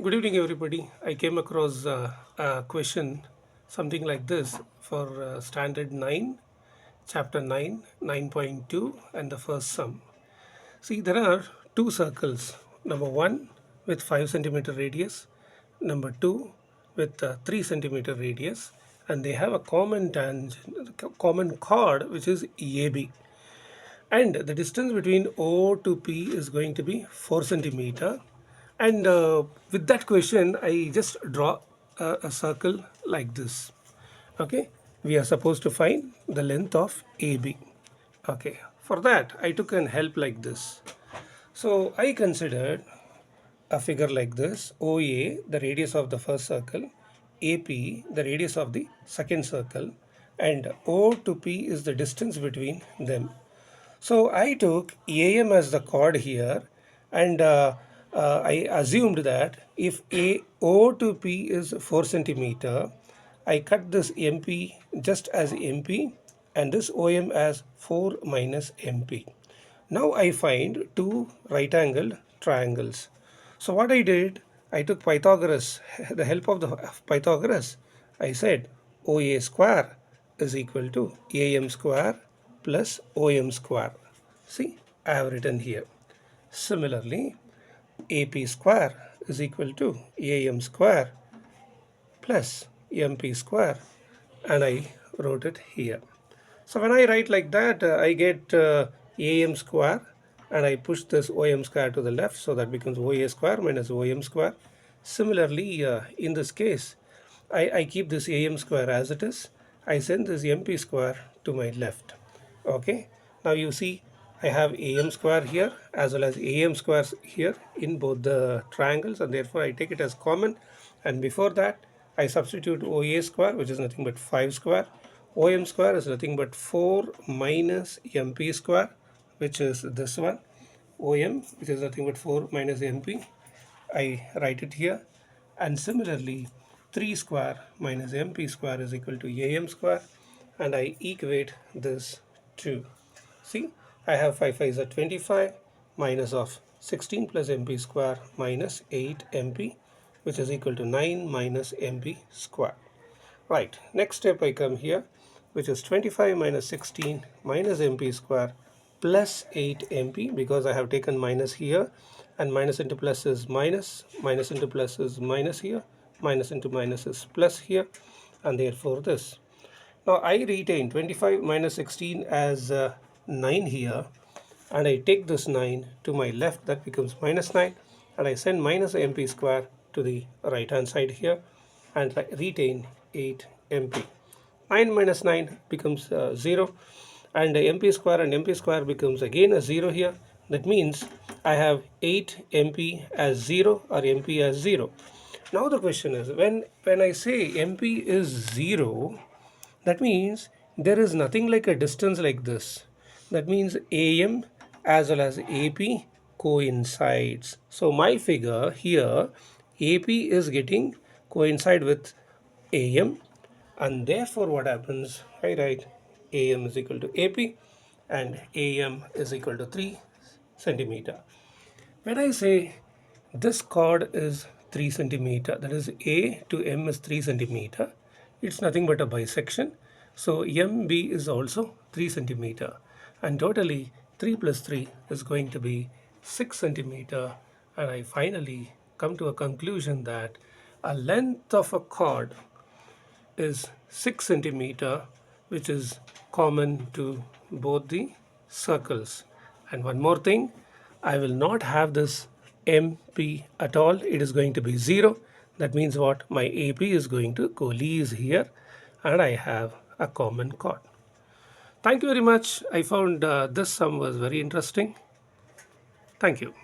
Good evening, everybody. I came across a question, something like this for Standard 9, Chapter 9, 9.2, and the first sum. See, there are two circles. Number one with 5 centimeter radius, number two with 3 centimeter radius, and they have a common tangent, common chord, which is AB. And the distance between O to P is going to be 4 centimeter. And with that question, I just draw a circle like this. Okay, we are supposed to find the length of AB. Okay, for that I took an help like this. So I considered a figure like this: OA, the radius of the first circle, AP, the radius of the second circle, and O to P is the distance between them. So I took AM as the chord here, and I assumed that if O to P is 4 centimeter, I cut this MP just as MP and this OM as 4 minus MP. Now I find two right angled triangles. So what I did, I took Pythagoras, the help of the Pythagoras. I said OA square is equal to AM square plus OM square. See, I have written here. Similarly, AP square is equal to AM square plus MP square, and I wrote it here. So when I write like that, I get AM square, and I push this OM square to the left, so that becomes OA square minus OM square. Similarly, in this case, I keep this AM square as it is. I send this MP square to my left. Okay, now you see I have AM square here as well as AM squares here in both the triangles, and therefore I take it as common. And before that, I substitute OA square, which is nothing but 5 square. OM square is nothing but 4 minus MP square, which is this one. OM, which is nothing but 4 minus MP. I write it here. And similarly, 3 square minus MP square is equal to AM square, and I equate this to, see, I have 5 5 is 25 minus of 16 plus MP square minus 8 MP, which is equal to 9 minus MP square. Right, next step I come here, which is 25 minus 16 minus MP square plus 8 MP, because I have taken minus here, and minus into plus is minus, minus into plus is minus here, minus into minus is plus here, and therefore this. Now I retain 25 minus 16 as 9 here, and I take this 9 to my left, that becomes minus 9, and I send minus MP square to the right hand side here, and retain 8 MP. 9 minus 9 becomes 0, and MP square and MP square becomes again a 0 here. That means I have 8 MP as 0 or MP as 0. Now the question is, when I say MP is 0, that means there is nothing like a distance like this. That means AM as well as AP coincides. So my figure here, AP is getting coincide with AM, and therefore what happens, I write AM is equal to AP and AM is equal to 3 centimeter. When I say this chord is 3 centimeter, that is A to M is 3 centimeter, it's nothing but a bisection. So MB is also 3 centimeter, and totally 3 plus 3 is going to be 6 centimeter, and I finally come to a conclusion that a length of a chord is 6 centimeter, which is common to both the circles. And one more thing, I will not have this MP at all. It is going to be 0. That means what? My AP is going to coalesce here, and I have a common chord. Thank you very much. I found this sum was very interesting. Thank you.